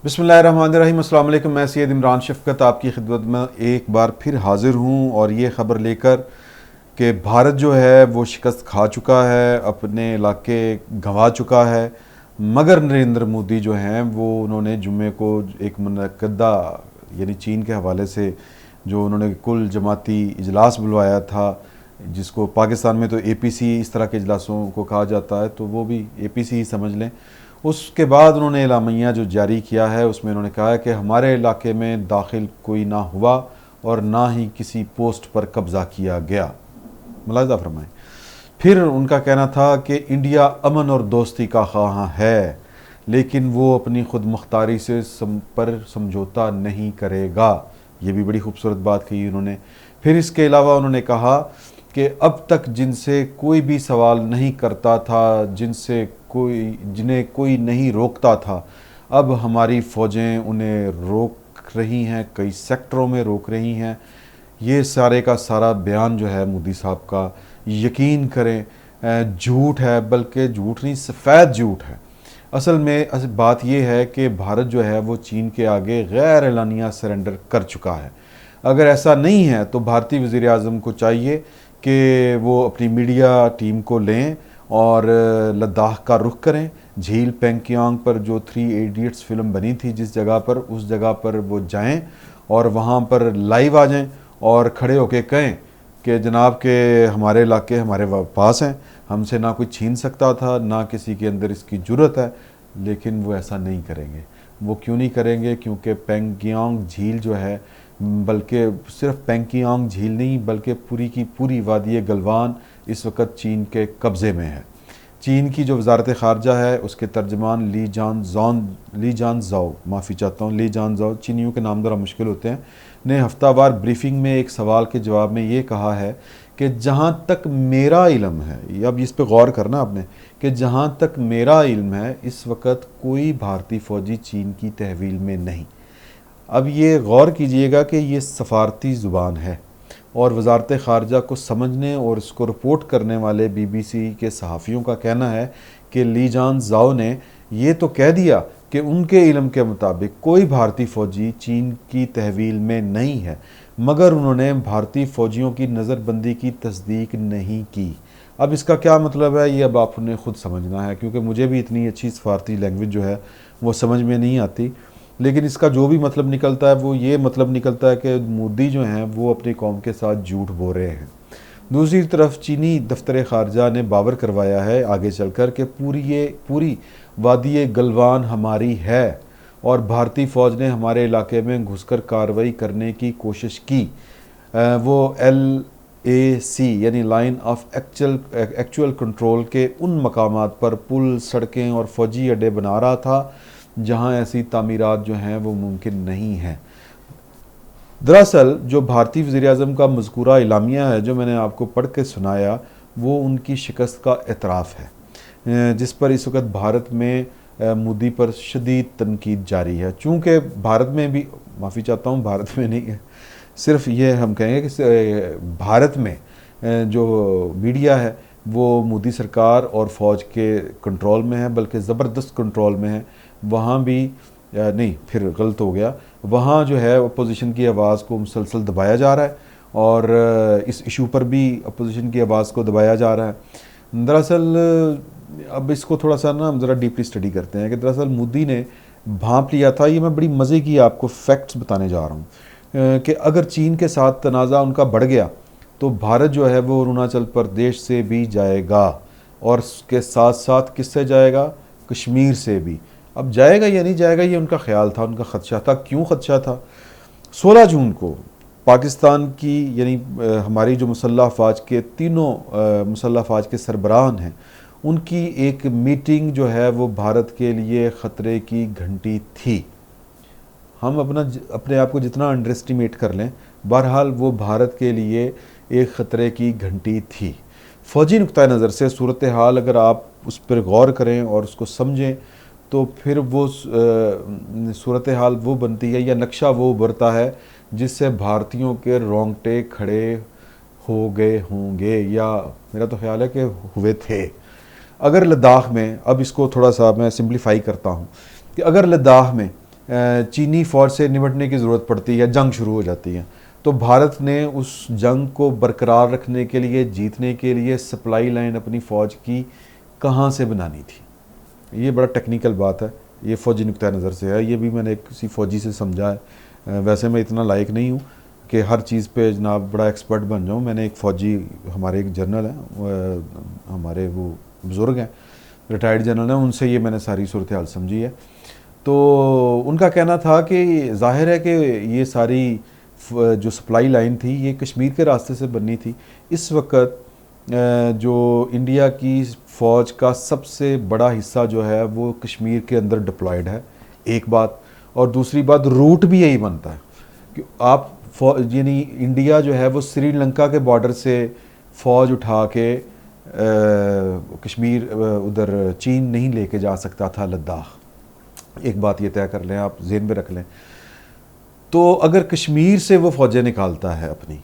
बिस्मिल्लाहिर्रहमानिर्रहीम। अस्सलाम वालेकुम। मैं सैयद इमरान शफ़क़त आपकी खिदमत में एक बार फिर हाज़िर हूँ और ये ख़बर लेकर कि भारत जो है वो शिकस्त खा चुका है, अपने इलाके गंवा चुका है, मगर नरेंद्र मोदी जो हैं वो उन्होंने जुम्मे को एक मुनक़दा यानी चीन के हवाले से जो उन्होंने कुल जमाती इजलास बुलवाया था, जिसको पाकिस्तान में तो APC इस तरह के इजलासों को कहा जाता है, तो वो भी APC ही समझ लें। उसके बाद उन्होंने एलामिया जो जारी किया है उसमें उन्होंने कहा है कि हमारे इलाके में दाखिल कोई ना हुआ और ना ही किसी पोस्ट पर कब्ज़ा किया गया। मुलाहिज़ा फरमाएं। फिर उनका कहना था कि इंडिया अमन और दोस्ती का ख़्वाह है, लेकिन वो अपनी खुद मुख्तारी से पर समझौता नहीं करेगा। ये भी बड़ी खूबसूरत बात कही उन्होंने। फिर इसके अलावा उन्होंने कहा कि अब तक जिनसे कोई भी सवाल नहीं करता था, जिन्हें कोई नहीं रोकता था, अब हमारी फ़ौजें उन्हें रोक रही हैं, कई सेक्टरों में रोक रही हैं। ये सारे का सारा बयान जो है मोदी साहब का, यकीन करें झूठ है, बल्कि झूठ नहीं सफ़ेद झूठ है। असल में बात यह है कि भारत जो है वो चीन के आगे गैर एलानिया सरेंडर कर चुका है। अगर ऐसा नहीं है तो भारतीय वज़ीर आज़म को चाहिए कि वो अपनी मीडिया टीम को लें और लद्दाख का रुख करें। झील पेंगयांग पर जो 3 इडियट्स फिल्म बनी थी जिस जगह पर, उस जगह पर वो जाएं और वहाँ पर लाइव आ जाएं और खड़े होके कहें कि जनाब के हमारे इलाके हमारे पास हैं, हमसे ना कोई छीन सकता था, ना किसी के अंदर इसकी जुर्रत है। लेकिन वो ऐसा नहीं करेंगे। वो क्यों नहीं करेंगे? क्योंकि पेंगयांग झील जो है, बल्कि सिर्फ पेंगयांग झील नहीं बल्कि पूरी की पूरी वादी गलवान इस वक्त चीन के कब्ज़े में है। चीन की जो वजारत ख़ारजा है उसके तर्जमान ली जान ज़ाओ, माफ़ी चाहता हूँ, ली जान ज़ाओ, चीनियों के नाम ज़रा मुश्किल होते हैं, ने हफ्तावार ब्रीफिंग में एक सवाल के जवाब में ये कहा है कि जहाँ तक मेरा इल्म है, अब इस पर गौर करना आपने, कि जहाँ तक मेरा इल्म है इस वक्त कोई भारतीय फ़ौजी चीन की तहवील में नहीं। अब ये गौर कीजिएगा कि ये सफारती ज़ुबान है और वजारत ख़ारजा को समझने और इसको रिपोर्ट करने वाले BBC के सहाफ़ियों का कहना है कि ली जान ज़ाओ ने ये तो कह दिया कि उनके इल्म के मुताबिक कोई भारतीय फ़ौजी चीन की तहवील में नहीं है, मगर उन्होंने भारतीय फ़ौजियों की नज़रबंदी की तस्दीक नहीं की। अब इसका क्या मतलब है ये अब आपने ख़ुद समझना है, क्योंकि मुझे भी इतनी अच्छी सफारती लैंग्वेज जो है वो समझ में नहीं आती। लेकिन इसका जो भी मतलब निकलता है वो ये मतलब निकलता है कि मोदी जो हैं वो अपनी कौम के साथ झूठ बोल रहे हैं। दूसरी तरफ चीनी दफ्तर ख़ारजा ने बावर करवाया है आगे चलकर कि पूरी वादी गलवान हमारी है और भारतीय फ़ौज ने हमारे इलाके में घुसकर कार्रवाई करने की कोशिश की। वो LAC यानी लाइन ऑफ एक्चुअल कंट्रोल के उन मकामात पर पुल, सड़कें और फ़ौजी अड्डे बना रहा था जहां ऐसी तामीरात जो हैं वो मुमकिन नहीं है। दरअसल जो भारतीय वज़ीर-ए-आज़म का मज़कूरा इलामिया है जो मैंने आपको पढ़ के सुनाया, वो उनकी शिकस्त का एतराफ़ है, जिस पर इस वक्त भारत में मोदी पर शदीद तनकीद जारी है। चूँकि भारत में भी, माफ़ी चाहता हूँ, भारत में नहीं है, सिर्फ ये हम कहेंगे कि भारत में जो मीडिया है वो मोदी सरकार और फ़ौज के कंट्रोल में है, बल्कि ज़बरदस्त कंट्रोल में है। वहाँ भी नहीं, फिर गलत हो गया, वहाँ जो है अपोजिशन की आवाज़ को मुसलसल दबाया जा रहा है और इस इशू पर भी अपोजिशन की आवाज़ को दबाया जा रहा है। दरअसल अब इसको थोड़ा सा ना हम ज़रा डीपली स्टडी करते हैं कि दरअसल मोदी ने भांप लिया था। ये मैं बड़ी मज़े की आपको फैक्ट्स बताने जा रहा हूँ कि अगर चीन के साथ तनाज़ा उनका बढ़ गया तो भारत जो है वो अरुणाचल प्रदेश से भी जाएगा और उसके साथ साथ किससे जाएगा? कश्मीर से भी। अब जाएगा या नहीं जाएगा ये उनका ख्याल था, उनका ख़दशा था। क्यों ख़दशा था? 16 जून को पाकिस्तान की यानी हमारी जो मुसल्लह अफ़वाज के तीनों मुसल्लह अफ़वाज के सरबराहान हैं, उनकी एक मीटिंग जो है वो भारत के लिए ख़तरे की घंटी थी। हम अपने आप को जितना अंडर एस्टिमेट कर लें, बहरहाल वो भारत के लिए एक ख़तरे की घंटी थी। फ़ौजी नुक्ता नज़र से सूरत हाल अगर आप उस पर गौर करें और उसको समझें तो फिर वो सूरत हाल वो बनती है या नक्शा वो उभरता है जिससे भारतीयों के रोंगटे खड़े हो गए होंगे, या मेरा तो ख्याल है कि हुए थे। अगर लद्दाख में, अब इसको थोड़ा सा मैं सिंप्लीफाई करता हूँ कि अगर लद्दाख में चीनी फ़ौज से निपटने की ज़रूरत पड़ती है, जंग शुरू हो जाती है। तो भारत ने उस जंग को बरकरार रखने के लिए, जीतने के लिए सप्लाई लाइन अपनी फ़ौज की कहाँ से बनानी थी। ये बड़ा टेक्निकल बात है, ये फ़ौजी नुक्ता नज़र से है, ये भी मैंने किसी फ़ौजी से समझा है। वैसे मैं इतना लायक नहीं हूँ कि हर चीज़ पे जनाब बड़ा एक्सपर्ट बन जाऊँ। मैंने एक फ़ौजी, हमारे एक जनरल हैं, हमारे वो बुज़ुर्ग हैं, रिटायर्ड जनरल हैं, उनसे ये मैंने सारी सूरत हाल समझी है। तो उनका कहना था कि ज़ाहिर है कि ये सारी जो सप्लाई लाइन थी ये कश्मीर के रास्ते से बननी थी। इस वक्त जो इंडिया की फ़ौज का सबसे बड़ा हिस्सा जो है वो कश्मीर के अंदर डिप्लॉयड है, एक बात। और दूसरी बात, रूट भी यही बनता है कि आप यानी इंडिया जो है वो श्रीलंका के बॉर्डर से फ़ौज उठा के कश्मीर उधर चीन नहीं लेके जा सकता था, लद्दाख। एक बात ये तय कर लें, आप ज़हन में रख लें। तो अगर कश्मीर से वो फ़ौजें निकालता है अपनी,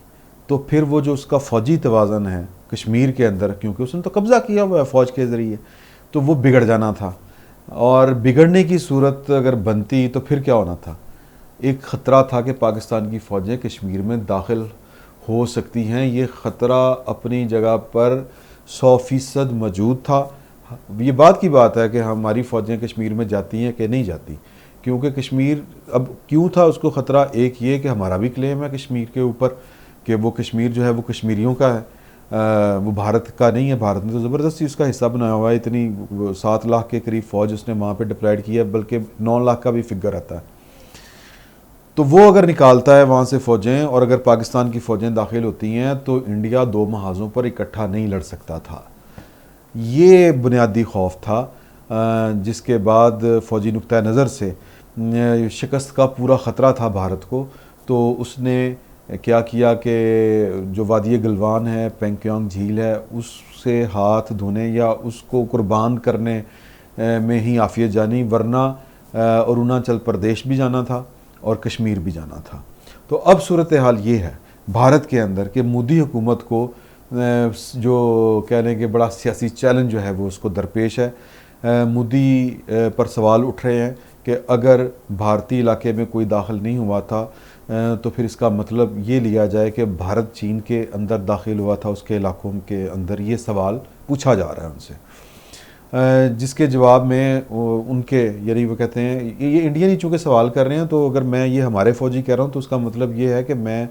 तो फिर वो जो उसका फ़ौजी तवाज़न है कश्मीर के अंदर, क्योंकि उसने तो कब्ज़ा किया हुआ है फ़ौज के ज़रिए, तो वो बिगड़ जाना था। और बिगड़ने की सूरत अगर बनती तो फिर क्या होना था। एक ख़तरा था कि पाकिस्तान की फ़ौजें कश्मीर में दाखिल हो सकती हैं। ये ख़तरा अपनी जगह पर 100% मौजूद था। ये बात की बात है कि हमारी फ़ौजें कश्मीर में जाती हैं कि नहीं जाती, क्योंकि कश्मीर अब क्यों था उसको ख़तरा। एक ये कि हमारा भी क्लेम है कश्मीर के ऊपर कि वो कश्मीर जो है वो कश्मीरियों का है, वो भारत का नहीं है। भारत ने तो ज़बरदस्ती उसका हिस्सा बनाया हुआ है। इतनी 7 लाख के करीब फ़ौज उसने वहाँ पे डिप्लॉयड किया है, बल्कि 9 लाख का भी फिगर आता है। तो वो अगर निकालता है वहाँ से फ़ौजें, और अगर पाकिस्तान की फ़ौजें दाखिल होती हैं, तो इंडिया 2 महाज़ों पर इकट्ठा नहीं लड़ सकता था। ये बुनियादी खौफ था, जिसके बाद फ़ौजी नुक्ता नज़र से शिकस्त का पूरा ख़तरा था भारत को। तो उसने क्या किया कि जो वादी गलवान है, पेंगयांग झील है, उससे हाथ धोने या उसको कुर्बान करने में ही आफियत जानी, वरना अरुणाचल प्रदेश भी जाना था और कश्मीर भी जाना था। तो अब सूरत हाल ये है भारत के अंदर कि मोदी हुकूमत को जो कह लें कि बड़ा सियासी चैलेंज जो है वो उसको दरपेश है। मोदी पर सवाल उठ रहे हैं कि अगर भारतीय इलाके में कोई दाखिल नहीं हुआ था तो फिर इसका मतलब ये लिया जाए कि भारत चीन के अंदर दाखिल हुआ था, उसके इलाकों के अंदर। ये सवाल पूछा जा रहा है उनसे, जिसके जवाब में उनके यानी वो कहते हैं ये इंडियन ही चूँकि सवाल कर रहे हैं, तो अगर मैं ये हमारे फ़ौजी कह रहा हूँ तो उसका मतलब ये है कि मैं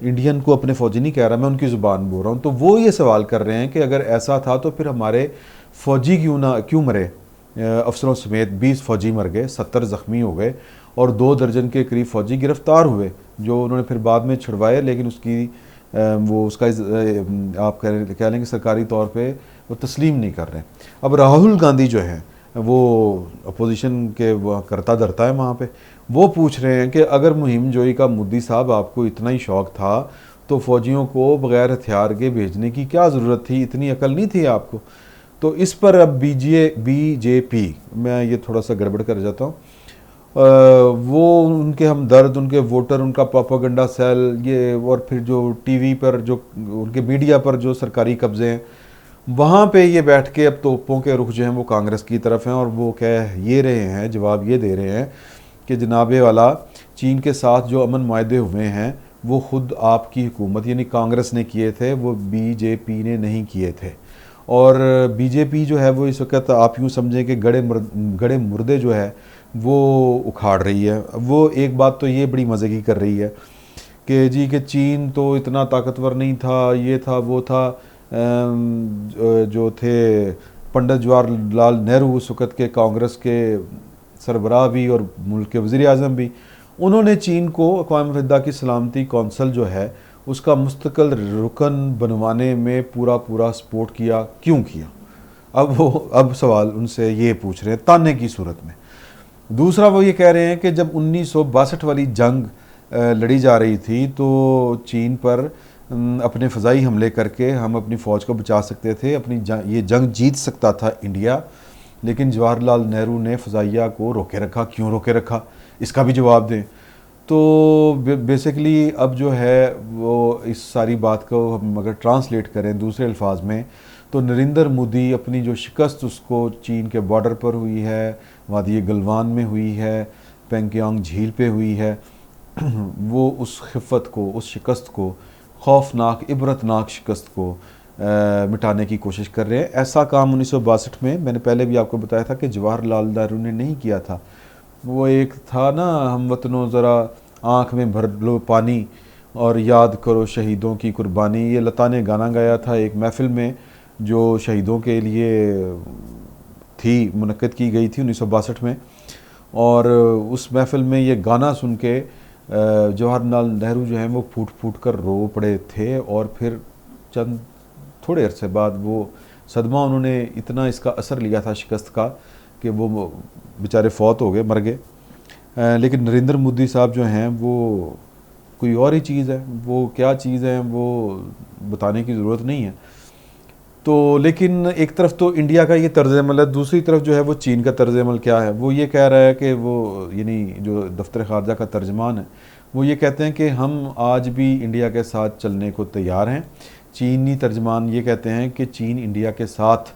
इंडियन को अपने फ़ौजी नहीं कह रहा, मैं उनकी ज़ुबान बोल रहा हूँ। तो वो ये सवाल कर रहे हैं कि अगर ऐसा था तो फिर हमारे फ़ौजी क्यों मरे। अफसरों समेत 20 फ़ौजी मर गए, 70 ज़ख्मी हो गए और 2 दर्जन के करीब फ़ौजी गिरफ़्तार हुए, जो उन्होंने फिर बाद में छुड़वाए। लेकिन उसकी वो उसका आप कह लेंगे सरकारी तौर पे वो तस्लीम नहीं कर रहे। अब राहुल गांधी जो है वो अपोजिशन के वो करता धरता है वहाँ पे, वो पूछ रहे हैं कि अगर मुहिम जोई का मोदी साहब आपको इतना ही शौक़ था तो फ़ौजियों को बग़ैर हथियार के भेजने की क्या ज़रूरत थी, इतनी अकल नहीं थी आपको। तो इस पर अब बीजेपी, मैं ये थोड़ा सा गड़बड़ कर जाता हूँ, वो उनके हमदर्द, उनके वोटर, उनका प्रोपेगेंडा सेल, ये और फिर जो टीवी पर जो उनके मीडिया पर जो सरकारी कब्ज़े हैं, वहाँ पे ये बैठ के अब तोपों के रुख जो हैं वो कांग्रेस की तरफ हैं। और वो कह ये रहे हैं, जवाब ये दे रहे हैं कि जनाबे वाला चीन के साथ जो अमन मायदे हुए हैं वो ख़ुद आपकी हुकूमत यानी कांग्रेस ने किए थे, वो बीजेपी ने नहीं किए थे। और बीजेपी जो है वो इस वक्त आप यूँ समझें कि गड़े मुर्दे जो है वो उखाड़ रही है। वो एक बात तो ये बड़ी मज़े की कर रही है कि जी कि चीन तो इतना ताकतवर नहीं था, ये था वो था। जो थे पंडित जवाहरलाल नेहरू उस वक़्त के कांग्रेस के सरबराह भी और मुल्क के वज़ीर आज़म भी, उन्होंने चीन को अक़वाम मुत्तहिदा की सलामती कौंसल जो है उसका मुस्तकिल रुकन बनवाने में पूरा सपोर्ट किया। क्यों किया? अब सवाल उनसे ये पूछ रहे हैं ताने की सूरत में। दूसरा वो ये कह रहे हैं कि जब 1962 वाली जंग लड़ी जा रही थी तो चीन पर अपने फ़ज़ाई हमले करके हम अपनी फ़ौज को बचा सकते थे, ये जंग जीत सकता था इंडिया, लेकिन जवाहरलाल नेहरू ने फ़ज़ाइया को रोके रखा। क्यों रोके रखा, इसका भी जवाब दें। तो बेसिकली अब जो है वो इस सारी बात को हम अगर ट्रांसलेट करें दूसरे अल्फाज में, तो नरेंद्र मोदी अपनी जो शिकस्त उसको चीन के बॉर्डर पर हुई है, वादी गलवान में हुई है, पेंगयांग झील पे हुई है, वो उस खिफ़त को, उस शिकस्त को, खौफनाक इबरतनाक शिकस्त को मिटाने की कोशिश कर रहे हैं। ऐसा काम 1962 में, मैंने पहले भी आपको बताया था कि जवाहरलाल नेहरू ने नहीं किया था। वो एक था ना, हम वतनों ज़रा आँख में भर लो पानी और याद करो शहीदों की कुर्बानी। ये लता ने गाना गाया था एक महफ़िल में जो शहीदों के लिए थी, मुनक्किद की गई थी 1962 में। और उस महफ़िल में ये गाना सुन के जवाहरलाल नेहरू जो हैं वो फूट फूट कर रो पड़े थे। और फिर चंद थोड़े अरसे बाद वो सदमा, उन्होंने इतना इसका असर लिया था शिकस्त का कि वो बेचारे फौत हो गए, मर गए। लेकिन नरेंद्र मोदी साहब जो हैं वो कोई और ही चीज़ है, वो क्या चीज़ है वो बताने की ज़रूरत नहीं है। तो लेकिन एक तरफ तो इंडिया का ये तर्ज़ अमल है, दूसरी तरफ जो है वो चीन का तर्ज़ अमल क्या है। वो ये कह रहा है कि वो, यानी जो दफ्तर ख़ारजा का तर्जमान है, वो ये कहते हैं कि हम आज भी इंडिया के साथ चलने को तैयार हैं। चीनी तर्जमान ये कहते हैं कि चीन इंडिया के साथ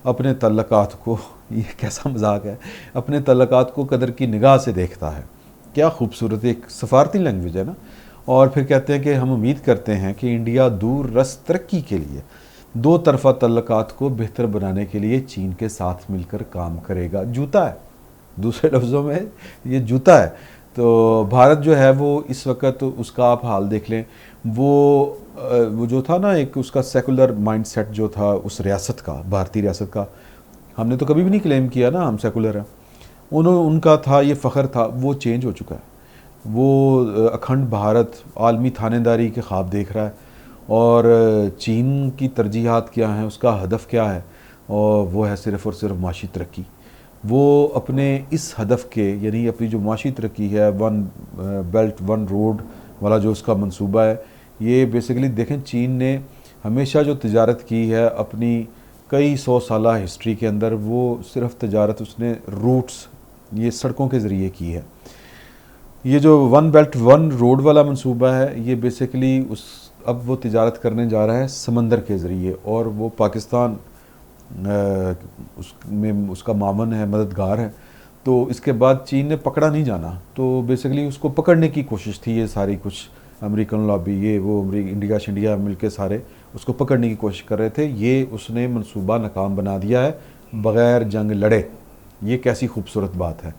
अपने तल्लकात को, ये कैसा मजाक है, अपने तल्लकात को कदर की निगाह से देखता है। क्या खूबसूरत एक सफारती लैंग्वेज है ना। और फिर कहते हैं कि हम उम्मीद करते हैं कि इंडिया दूर रस तरक्की के लिए दो तरफ़ा तल्लकात को बेहतर बनाने के लिए चीन के साथ मिलकर काम करेगा। जूता है, दूसरे लफ्ज़ों में ये जूता है। तो भारत जो है वो इस वक्त उसका आप हाल देख लें, वो जो था ना, एक उसका सेकुलर माइंडसेट जो था उस रियासत का, भारतीय रियासत का, हमने तो कभी भी नहीं क्लेम किया ना हम सेकुलर हैं, उनका था, ये फ़ख्र था, वो चेंज हो चुका है। वो अखंड भारत, आलमी थानेदारी के ख्वाब देख रहा है। और चीन की तरजीहात क्या हैं, उसका हदफ क्या है, और वो है सिर्फ़ और सिर्फ माशी तरक्की। वो अपने इस हदफ के, यानी अपनी जो माशी तरक्की है, वन बेल्ट वन रोड वाला जो उसका मंसूबा है, ये बेसिकली देखें, चीन ने हमेशा जो तिजारत की है अपनी कई 100 साला हिस्ट्री के अंदर, वो सिर्फ तिजारत उसने रूट्स, ये सड़कों के ज़रिए की है। ये जो वन बेल्ट वन रोड वाला मंसूबा है, ये बेसिकली अब वो तिजारत करने जा रहा है समंदर के ज़रिए, और वो पाकिस्तान उसमें उसका मामन है, मददगार है। तो इसके बाद चीन ने पकड़ा नहीं जाना, तो बेसिकली उसको पकड़ने की कोशिश थी ये सारी, कुछ अमेरिकन लॉबी, ये वो इंडिया शिंडिया मिल के सारे उसको पकड़ने की कोशिश कर रहे थे। ये उसने मंसूबा नाकाम बना दिया है बग़ैर जंग लड़े। ये कैसी खूबसूरत बात है।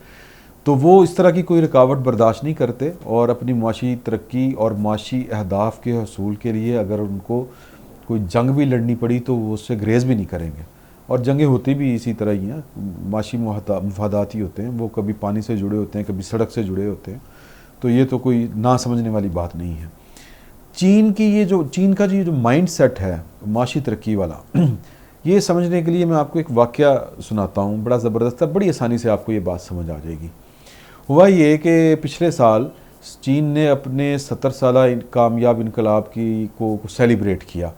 तो वो इस तरह की कोई रुकावट बर्दाश्त नहीं करते, और अपनी माशी तरक्की और माशी अहदाफ़ के हसूल के लिए अगर उनको कोई जंग भी लड़नी पड़ी तो वो उससे ग्रेज़ भी नहीं करेंगे। और जंगें होती भी इसी तरह ही हैं, माशी मुफादात ही होते हैं, वो कभी पानी से जुड़े होते हैं, कभी सड़क से जुड़े होते हैं। तो ये तो कोई ना समझने वाली बात नहीं है। चीन का जो माइंड सेट है माशी तरक्की वाला, ये समझने के लिए मैं आपको एक वाक़या सुनाता हूँ, बड़ा ज़बरदस्त है, बड़ी आसानी से आपको ये बात समझ आ जाएगी। हुआ ये कि पिछले साल चीन ने अपने 70 साला कामयाब इनकलाब को सेलिब्रेट किया।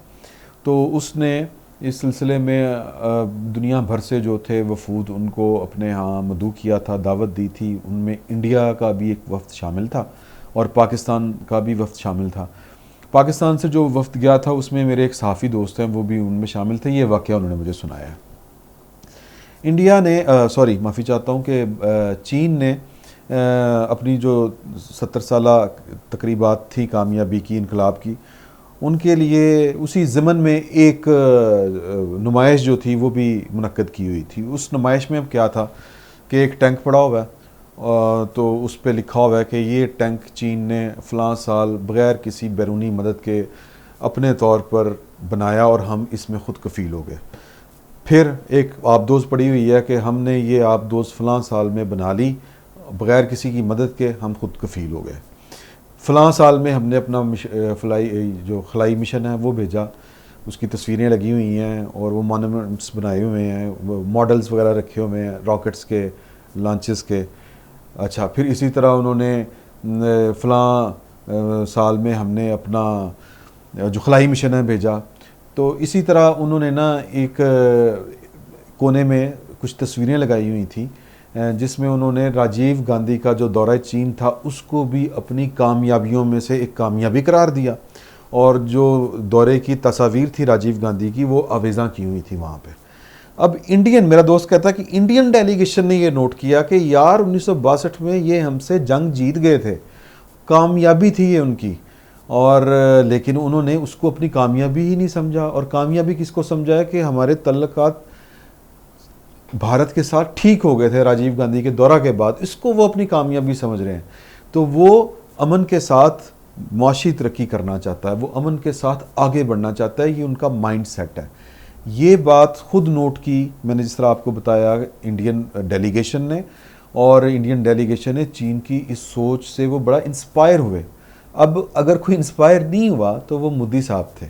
तो उसने इस सिलसिले में दुनिया भर से जो थे वफूद, उनको अपने यहाँ मदऊ किया था, दावत दी थी। उनमें इंडिया का भी एक वफ़द शामिल था और पाकिस्तान का भी वफ़द शामिल था। पाकिस्तान से जो वफ़द गया था उसमें मेरे एक सहाफ़ी दोस्त हैं, वो भी उनमें शामिल थे। ये वाक़या उन्होंने मुझे सुनाया है। इंडिया ने माफ़ी चाहता हूँ कि चीन ने अपनी जो 70 साला तकरीबात थी कामयाबी की, इनकलाब की, उनके लिए उसी ज़मन में एक नुमाइश जो थी वो भी मुनक्कद की हुई थी। उस नुमाइश में अब क्या था कि एक टैंक पड़ा हुआ है, तो उस पर लिखा हुआ है कि ये टैंक चीन ने फ़लाँ साल बग़ैर किसी बैरूनी मदद के अपने तौर पर बनाया और हम इसमें ख़ुद कफ़ील हो गए। फिर एक आबदोज़ पड़ी हुई है कि हमने ये आबदोज़ फ़लाँ साल में बना ली, बग़ैर किसी की मदद के हम खुद कफ़ील हो गए। फ़लाँ साल में हमने अपना खलाई मिशन है वो भेजा, उसकी तस्वीरें लगी हुई हैं और वो मॉन्यूमेंट्स बनाए हुए हैं, वो मॉडल्स वगैरह रखे हुए हैं रॉकेट्स के, लॉन्चेस के। अच्छा, फिर इसी तरह उन्होंने फ़लाँ साल में हमने अपना जो खलाई मिशन है भेजा। तो इसी तरह उन्होंने ना एक कोने में कुछ तस्वीरें लगाई हुई थी जिसमें उन्होंने राजीव गांधी का जो दौरा चीन था उसको भी अपनी कामयाबियों में से एक कामयाबी करार दिया, और जो दौरे की तस्वीर थी राजीव गांधी की वो आवेज़ा की हुई थी वहाँ पे। अब इंडियन, मेरा दोस्त कहता है कि इंडियन डेलीगेशन ने ये नोट किया कि यार 1962 में ये हमसे जंग जीत गए थे, कामयाबी थी ये उनकी, और लेकिन उन्होंने उसको अपनी कामयाबी ही नहीं समझा। और कामयाबी किसको समझा है कि हमारे तल्लुकात भारत के साथ ठीक हो गए थे राजीव गांधी के दौरा के बाद, इसको वो अपनी कामयाबी समझ रहे हैं। तो वो अमन के साथ मुआशी तरक्की करना चाहता है, वो अमन के साथ आगे बढ़ना चाहता है, ये उनका माइंड सेट है। ये बात खुद नोट की मैंने, जिस तरह आपको बताया, इंडियन डेलीगेशन ने, और इंडियन डेलीगेशन ने चीन की इस सोच से वो बड़ा इंस्पायर हुए। अब अगर कोई इंस्पायर नहीं हुआ तो वो मोदी साहब थे।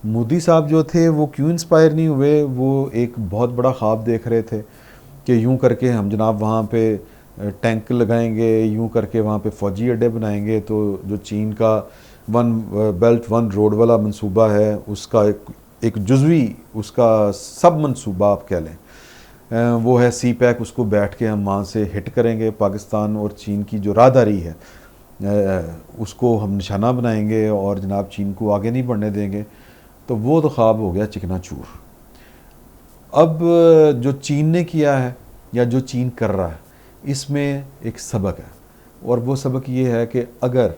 मोदी साहब जो थे वो क्यों इंस्पायर नहीं हुए? वो एक बहुत बड़ा ख्वाब देख रहे थे कि यूं करके हम जनाब वहाँ पे टैंक लगाएंगे, यूं करके वहाँ पे फ़ौजी अड्डे बनाएंगे, तो जो चीन का वन बेल्ट वन रोड वाला मंसूबा है उसका एक जुज़वी उसका सब मंसूबा आप कह लें, वो है सी पैक। उसको बैठ के हम वहाँ से हिट करेंगे, पाकिस्तान और चीन की जो राहदारी है उसको हम निशाना बनाएंगे और जनाब चीन को आगे नहीं बढ़ने देंगे। तो वो तो ख्वाब हो गया चिकनाचूर। अब जो चीन ने किया है या जो चीन कर रहा है, इसमें एक सबक है, और वो सबक ये है कि अगर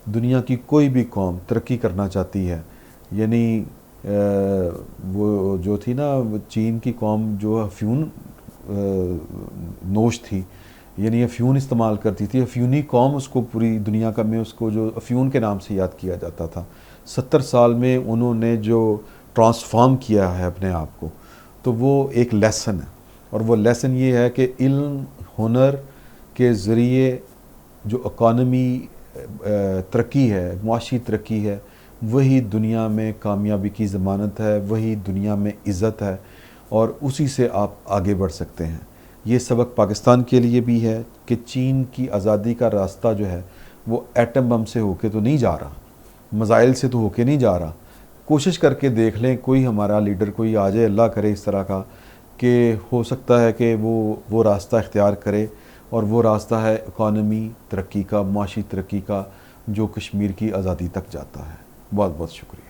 दुनिया की कोई भी कौम तरक्की करना चाहती है, यानी वो जो थी ना चीन की कौम जो अफ्यून नोश थी, यानी अफ्यून इस्तेमाल करती थी, अफ्यूनी कौम उसको पूरी दुनिया का में उसको जो अफ्यून के नाम से याद किया जाता था। 70 साल में उन्होंने जो ट्रांसफॉर्म किया है अपने आप को, तो वो एक लेसन है। और वो लेसन ये है कि इल्म हुनर के ज़रिए जो इकॉनमी तरक्की है, मुआशी तरक्की है, वही दुनिया में कामयाबी की ज़मानत है, वही दुनिया में इज़्ज़त है, और उसी से आप आगे बढ़ सकते हैं। ये सबक पाकिस्तान के लिए भी है कि चीन की आज़ादी का रास्ता जो है वो एटम बम से होके तो नहीं जा रहा, मज़ाइल से तो होके नहीं जा रहा। कोशिश करके देख लें, कोई हमारा लीडर कोई आ जाए, अल्लाह करे इस तरह का, कि हो सकता है कि वो रास्ता इख्तियार करे, और वो रास्ता है इकॉनमी तरक्की का, मुआशी तरक्की का, जो कश्मीर की आज़ादी तक जाता है। बहुत बहुत शुक्रिया।